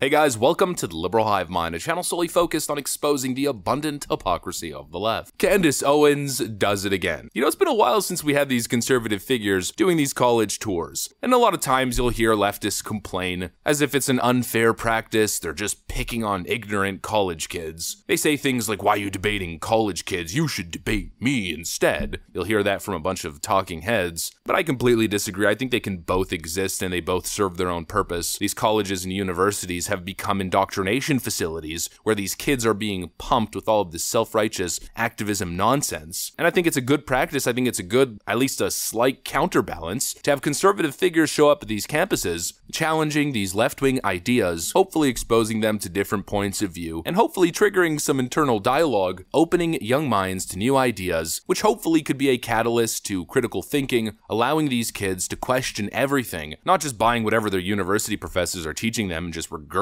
Hey guys, welcome to the Liberal Hive Mind, a channel solely focused on exposing the abundant hypocrisy of the left. Candace Owens does it again. You know, it's been a while since we had these conservative figures doing these college tours, and a lot of times you'll hear leftists complain as if it's an unfair practice, they're just picking on ignorant college kids. They say things like, "Why are you debating college kids? You should debate me instead." You'll hear that from a bunch of talking heads, but I completely disagree. I think they can both exist and they both serve their own purpose. These colleges and universities have become indoctrination facilities where these kids are being pumped with all of this self-righteous activism nonsense. And I think it's a good practice. I think it's a good, at least a slight counterbalance to have conservative figures show up at these campuses, challenging these left-wing ideas, hopefully exposing them to different points of view, and hopefully triggering some internal dialogue, opening young minds to new ideas, which hopefully could be a catalyst to critical thinking, allowing these kids to question everything, not just buying whatever their university professors are teaching them and just regurgitating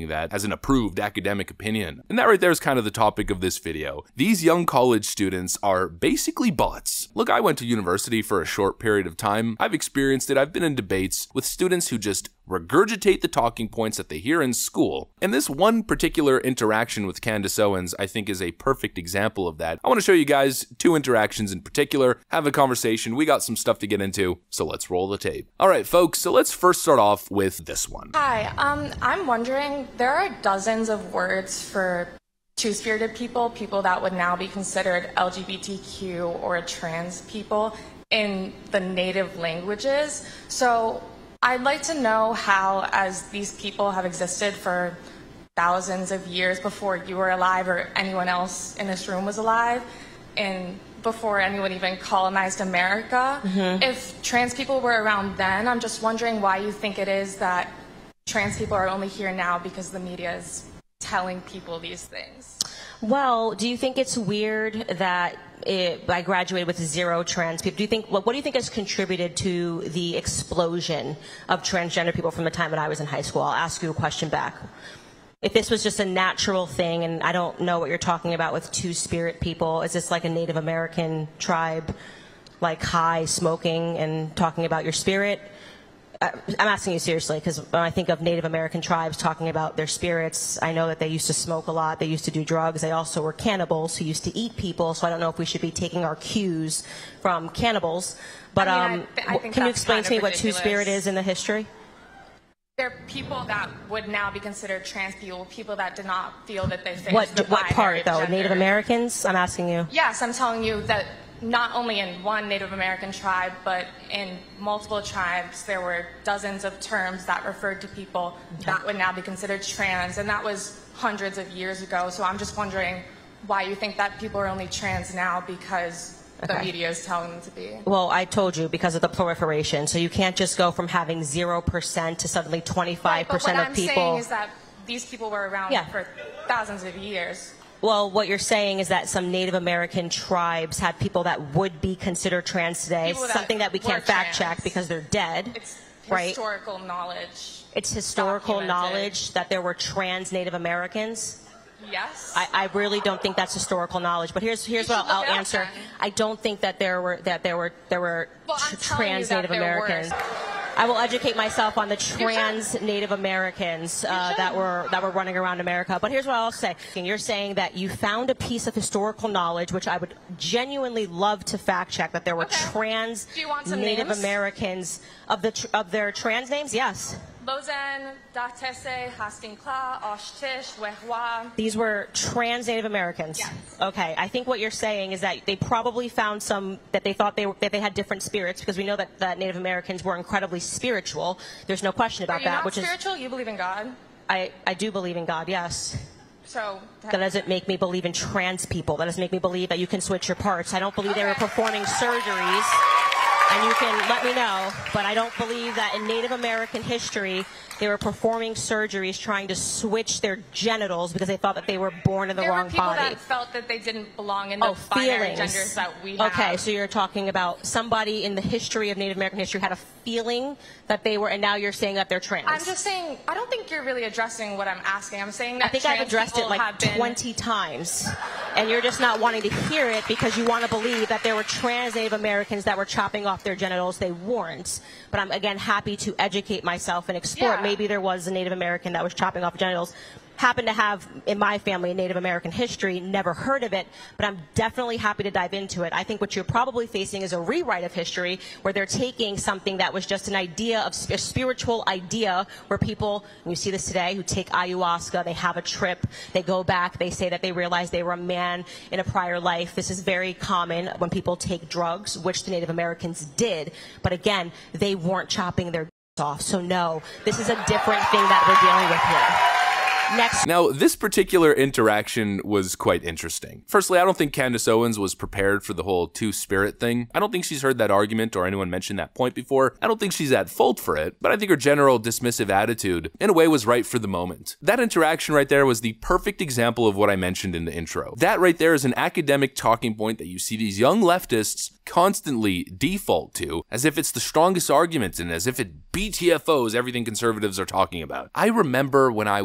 that as an approved academic opinion. And that right there is kind of the topic of this video. These young college students are basically bots. Look, I went to university for a short period of time. I've experienced it. I've been in debates with students who just regurgitate the talking points that they hear in school. And this one particular interaction with Candace Owens, I think, is a perfect example of that. I want to show you guys two interactions in particular, have a conversation. We got some stuff to get into, so let's roll the tape. All right, folks, so let's first start off with this one. Hi, I'm wondering, there are dozens of words for two-spirited people, people that would now be considered LGBTQ or trans people in the native languages. So I'd like to know how, as these people have existed for thousands of years before you were alive or anyone else in this room was alive, and before anyone even colonized America, if trans people were around then, I'm just wondering why you think it is that trans people are only here now because the media is telling people these things. Well, do you think it's weird that I graduated with 0 trans people? Do you think, what do you think has contributed to the explosion of transgender people from the time that I was in high school? I'll ask you a question back. If this was just a natural thing, and I don't know what you're talking about with two-spirit people, is this like a Native American tribe, like high, smoking, and talking about your spirit? I'm asking you seriously, because when I think of Native American tribes talking about their spirits, I know that they used to smoke a lot, they used to do drugs, they also were cannibals who used to eat people, so I don't know if we should be taking our cues from cannibals. But I think can you explain kind to me of what ridiculous. two-spirit is in the history? They're people that would now be considered trans people, people that did not feel that they fit What the part, though? gender. Native Americans? I'm asking you. Yes, I'm telling you that not only in one Native American tribe, but in multiple tribes, there were dozens of terms that referred to people that would now be considered trans, and that was hundreds of years ago. So I'm just wondering why you think that people are only trans now because the media is telling them to be. Well, I told you, because of the proliferation. So you can't just go from having 0% to suddenly 25% of people. Right, but what I'm saying is that these people were around for thousands of years. Well, what you're saying is that some Native American tribes had people that would be considered trans today, something that we can't fact check because they're dead. It's right? historical knowledge. It's historical knowledge that there were trans Native Americans. Yes. I really don't think that's historical knowledge. But here's what I'll answer. I don't think that there were trans Native Americans. I will educate myself on the trans Native Americans that were running around America. But here's what I'll say. You're saying that you found a piece of historical knowledge, which I would genuinely love to fact check, that there were trans Native Americans of their trans names. Yes. Lozen, Datese, Hastinkla, Oshtish, Wehwa. These were trans Native Americans. Yes. Okay. I think what you're saying is that they probably found some that they thought that they had different spirits, because we know that Native Americans were incredibly spiritual. There's no question about that. Which spiritual? You believe in God? I do believe in God. Yes. So that doesn't make me believe in trans people. That doesn't make me believe that you can switch your parts. I don't believe they were performing surgeries. And you can let me know, but I don't believe that in Native American history they were performing surgeries trying to switch their genitals because they thought that they were born in the wrong body. There were people that felt that they didn't belong in the binary genders that we have. Okay, so you're talking about somebody in the history of Native American history had a feeling that they were, and now you're saying that they're trans. I'm just saying, I don't think you're really addressing what I'm asking. I'm saying that I think I've addressed it like 20 times, and you're just not wanting to hear it because you want to believe that there were trans Native Americans that were chopping off off their genitals, they weren't. But I'm, again, happy to educate myself and explore. Maybe there was a Native American that was chopping off genitals. Happen to have in my family a Native American history, never heard of it, but I'm definitely happy to dive into it. I think what you're probably facing is a rewrite of history where they're taking something that was just an idea, of a spiritual idea, where people, and you see this today, who take ayahuasca, they have a trip, they go back, they say that they realize they were a man in a prior life. This is very common when people take drugs, which the Native Americans did, but again, they weren't chopping their off. So no, this is a different thing that we're dealing with here. Next. Now, this particular interaction was quite interesting. Firstly, I don't think Candace Owens was prepared for the whole two-spirit thing. I don't think she's heard that argument or anyone mention that point before. I don't think she's at fault for it, but I think her general dismissive attitude, in a way, was right for the moment. That interaction right there was the perfect example of what I mentioned in the intro. That right there is an academic talking point that you see these young leftists constantly default to, as if it's the strongest argument and as if it BTFOs everything conservatives are talking about. I remember when I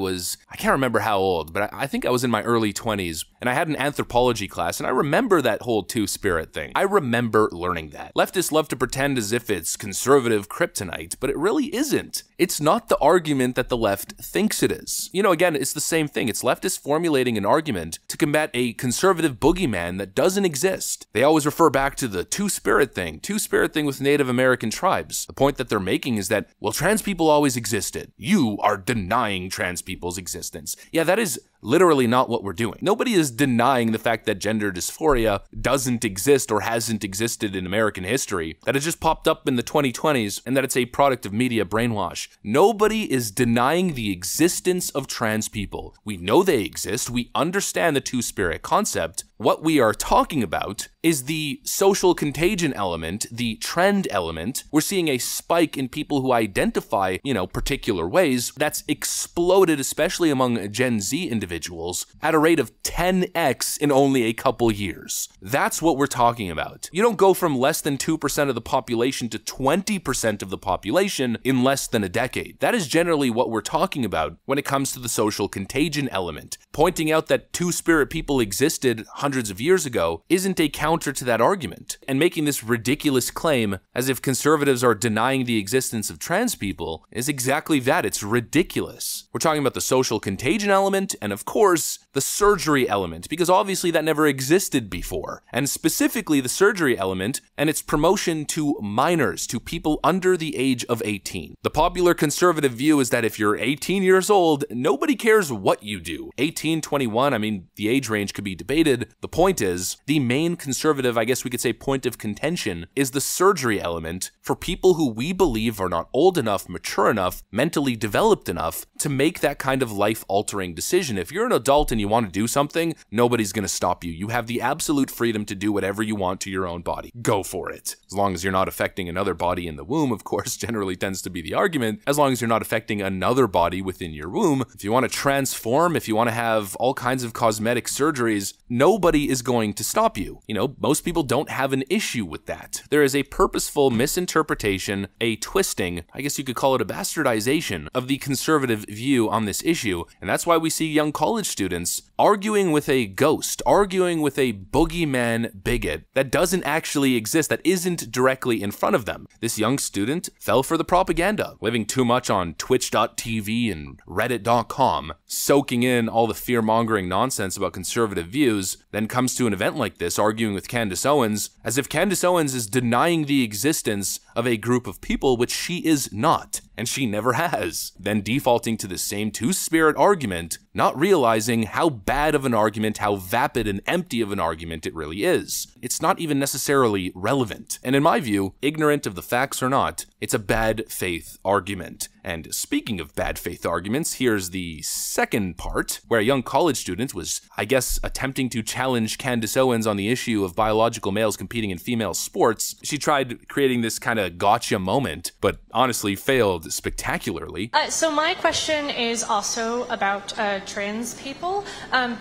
can't remember how old, but I think I was in my early 20s, and I had an anthropology class, and I remember that whole two-spirit thing. I remember learning that. Leftists love to pretend as if it's conservative kryptonite, but it really isn't. It's not the argument that the left thinks it is. You know, again, it's the same thing. It's leftists formulating an argument to combat a conservative boogeyman that doesn't exist. They always refer back to the two-spirit thing with Native American tribes. The point that they're making is that, well, trans people always existed. You are denying trans people's existence. Yeah, that is literally not what we're doing. Nobody is denying the fact that gender dysphoria doesn't exist or hasn't existed in American history, that it just popped up in the 2020s and that it's a product of media brainwash. Nobody is denying the existence of trans people. We know they exist. We understand the two-spirit concept. What we are talking about is the social contagion element, the trend element. We're seeing a spike in people who identify, particular ways that's exploded, especially among Gen Z individuals, at a rate of 10x in only a couple years. That's what we're talking about. You don't go from less than 2% of the population to 20% of the population in less than a decade. That is generally what we're talking about when it comes to the social contagion element. Pointing out that two-spirit people existed hundreds of years ago isn't a counter to that argument, and making this ridiculous claim as if conservatives are denying the existence of trans people is exactly that. It's ridiculous. We're talking about the social contagion element and, of course, the surgery element, because obviously that never existed before, and specifically the surgery element and its promotion to minors, to people under the age of 18. The popular conservative view is that if you're 18 years old, nobody cares what you do. 18, 21, I mean, the age range could be debated. The point is, the main conservative, I guess we could say, point of contention is the surgery element for people who we believe are not old enough, mature enough, mentally developed enough to make that kind of life-altering decision. If you're an adult and you want to do something, nobody's going to stop you. You have the absolute freedom to do whatever you want to your own body. Go for it. As long as you're not affecting another body in the womb, of course, generally tends to be the argument. As long as you're not affecting another body within your womb. If you want to transform, if you want to have all kinds of cosmetic surgeries, nobody is going to stop you. Most people don't have an issue with that. There is a purposeful misinterpretation, a twisting, I guess you could call it a bastardization of the conservative view on this issue, and that's why we see young college students arguing with a ghost, arguing with a boogeyman bigot that doesn't actually exist, that isn't directly in front of them. This young student fell for the propaganda, living too much on twitch.tv and reddit.com, soaking in all the fear-mongering nonsense about conservative views, then comes to an event like this arguing with Candace Owens as if Candace Owens is denying the existence of a group of people, which she is not, and she never has, then defaulting to the same two-spirit argument, not realizing how bad of an argument, how vapid and empty of an argument it really is. It's not even necessarily relevant. And in my view, ignorant of the facts or not, it's a bad faith argument. And speaking of bad faith arguments, here's the second part, where a young college student was, I guess, attempting to challenge Candace Owens on the issue of biological males competing in female sports. She tried creating this kind of gotcha moment, but honestly failed spectacularly. So my question is also about trans people,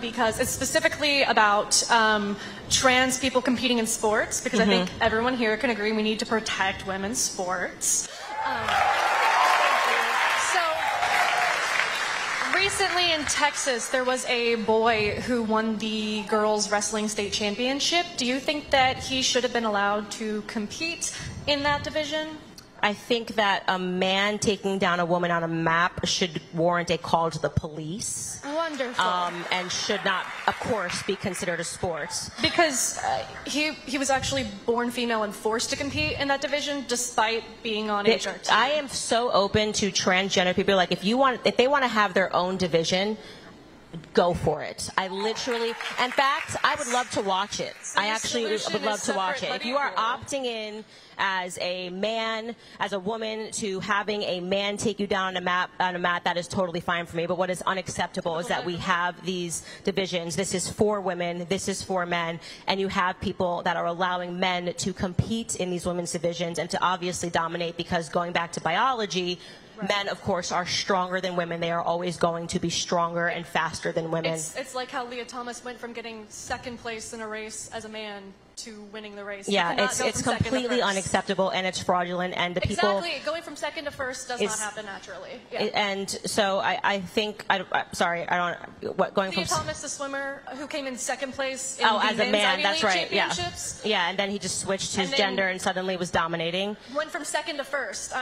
because it's specifically about trans people competing in sports, because I think everyone here can agree we need to protect women's sports. recently in Texas, there was a boy who won the girls wrestling state championship. Do you think that he should have been allowed to compete in that division? I think that a man taking down a woman on a map should warrant a call to the police. Wonderful. And should not, of course, be considered a sport. Because he was actually born female and forced to compete in that division despite being on HRT. I am so open to transgender people. Like, if they want to have their own division, go for it. I literally, in fact, I would love to watch it. So I actually would love to watch it. If you are opting in as a man, as a woman, to having a man take you down on a mat, that is totally fine for me. But what is unacceptable is that we have these divisions. This is for women, this is for men, and you have people that are allowing men to compete in these women's divisions and to obviously dominate, because going back to biology, men, of course, are stronger than women. They are always going to be stronger and faster than women. It's like how Leah Thomas went from getting second place in a race as a man to winning the race. Yeah, it's completely unacceptable, and it's fraudulent, and the people... Exactly. Going from second to first does not happen naturally. Yeah. And so I think... Leah Thomas, the swimmer who came in second place in as a man, Ivy that's League right, yeah. championships. Yeah, and then he just switched his gender and suddenly was dominating. Went from second to first.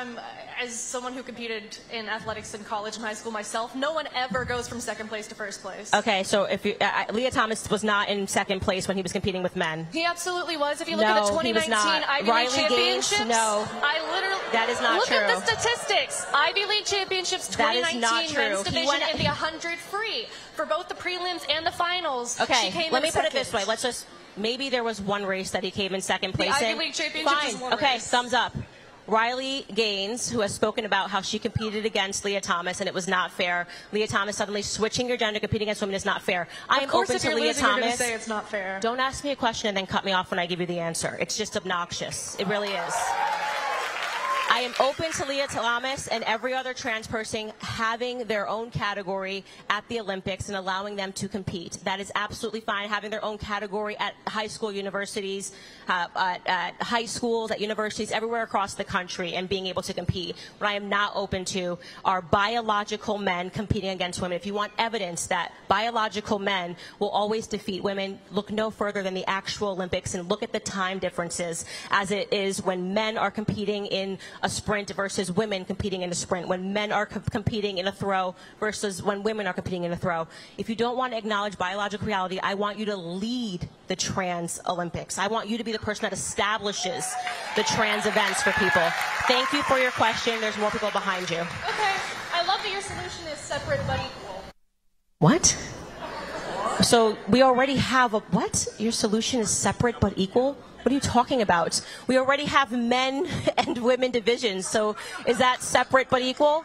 As someone who competed in athletics in college and high school myself, no one ever goes from second place to first place. Okay, so if you, Leah Thomas was not in second place when he was competing with men. He absolutely was. If you look at the 2019 Ivy League championships, I literally that is not true. Look at the statistics. Ivy League championships 2019 men's division in the 100 free for both the prelims and the finals. Okay, let me put it this way. Let's just, maybe there was one race that he came in second place the in. Ivy League championships Fine. is one Okay, race. thumbs up. Riley Gaines, who has spoken about how she competed against Leah Thomas and it was not fair. Leah Thomas suddenly switching your gender, competing against women is not fair. I am open to Leah Thomas. You're going to say it's not fair. Don't ask me a question and then cut me off when I give you the answer. It's just obnoxious. It really is. I am open to Leah Thomas and every other trans person having their own category at the Olympics and allowing them to compete. That is absolutely fine. Having their own category at high school universities, at high schools, at universities, everywhere across the country, and being able to compete. What I am not open to are biological men competing against women. If you want evidence that biological men will always defeat women, look no further than the actual Olympics and look at the time differences as it is when men are competing in a sprint versus women competing in a sprint, when men are competing in a throw versus when women are competing in a throw. If you don't want to acknowledge biological reality, I want you to lead the trans Olympics. I want you to be the person that establishes the trans events for people. Thank you for your question. There's more people behind you. Okay. I love that your solution is separate but equal. What? So we already have a, what? Your solution is separate but equal? What are you talking about? We already have men and women divisions, so is that separate but equal?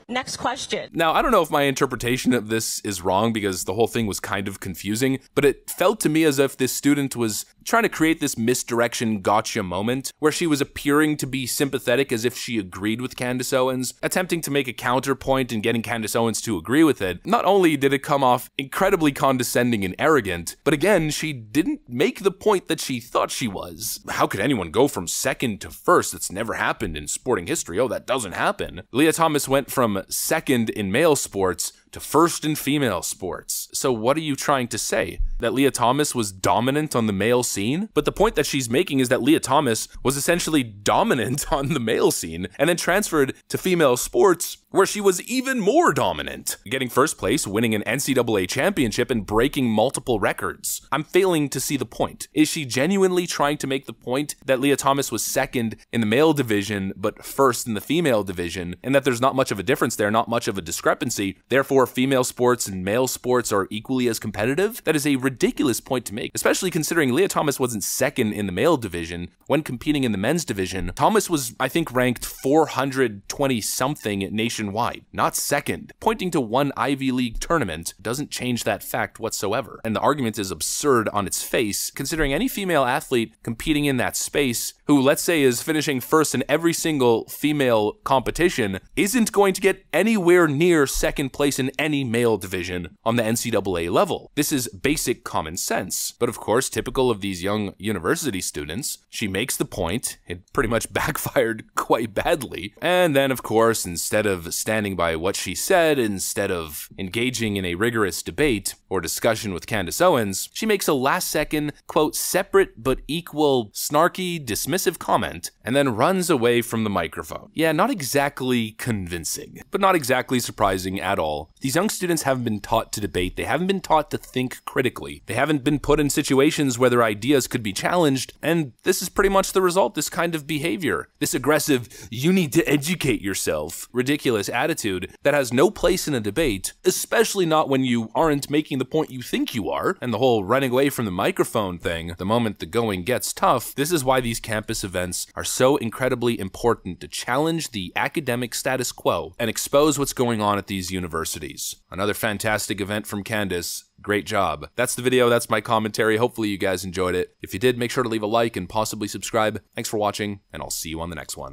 Next question. Now, I don't know if my interpretation of this is wrong because the whole thing was kind of confusing, but it felt to me as if this student was trying to create this misdirection gotcha moment where she was appearing to be sympathetic as if she agreed with Candace Owens, attempting to make a counterpoint and getting Candace Owens to agree with it. Not only did it come off incredibly condescending and arrogant, but again, she didn't make the point that she thought she was. How could anyone go from second to first? That's never happened in sporting history. Oh, that doesn't happen. Leah Thomas went from second in male sports to first in female sports. So what are you trying to say? That Leah Thomas was dominant on the male scene? But the point that she's making is that Leah Thomas was essentially dominant on the male scene and then transferred to female sports where she was even more dominant, getting first place, winning an NCAA championship, and breaking multiple records. I'm failing to see the point. Is she genuinely trying to make the point that Leah Thomas was second in the male division but first in the female division, and that there's not much of a difference there, not much of a discrepancy, therefore female sports and male sports are equally as competitive? That is a ridiculous point to make, especially considering Leah Thomas wasn't second in the male division. When competing in the men's division, Thomas was, I think, ranked 420-something nationwide, not second. Pointing to one Ivy League tournament doesn't change that fact whatsoever. And the argument is absurd on its face, considering any female athlete competing in that space, who let's say is finishing first in every single female competition, isn't going to get anywhere near second place in any male division on the NCAA level. This is basic common sense. But of course, typical of these young university students, she makes the point, it pretty much backfired quite badly, and then of course, instead of standing by what she said, instead of engaging in a rigorous debate or discussion with Candace Owens, she makes a last-second, quote, separate but equal, snarky, dismissive comment, and then runs away from the microphone. Yeah, not exactly convincing, but not exactly surprising at all. These young students haven't been taught to debate, they haven't been taught to think critically, they haven't been put in situations where their ideas could be challenged, and this is pretty much the result, this kind of behavior. This aggressive, you need to educate yourself, ridiculous attitude that has no place in a debate, especially not when you aren't making the point you think you are, and the whole running away from the microphone thing the moment the going gets tough. This is why these campus events are so incredibly important, to challenge the academic status quo and expose what's going on at these universities. Another fantastic event from Candace. Great job. That's the video, that's my commentary. Hopefully you guys enjoyed it. If you did, make sure to leave a like and possibly subscribe. Thanks for watching, and I'll see you on the next one.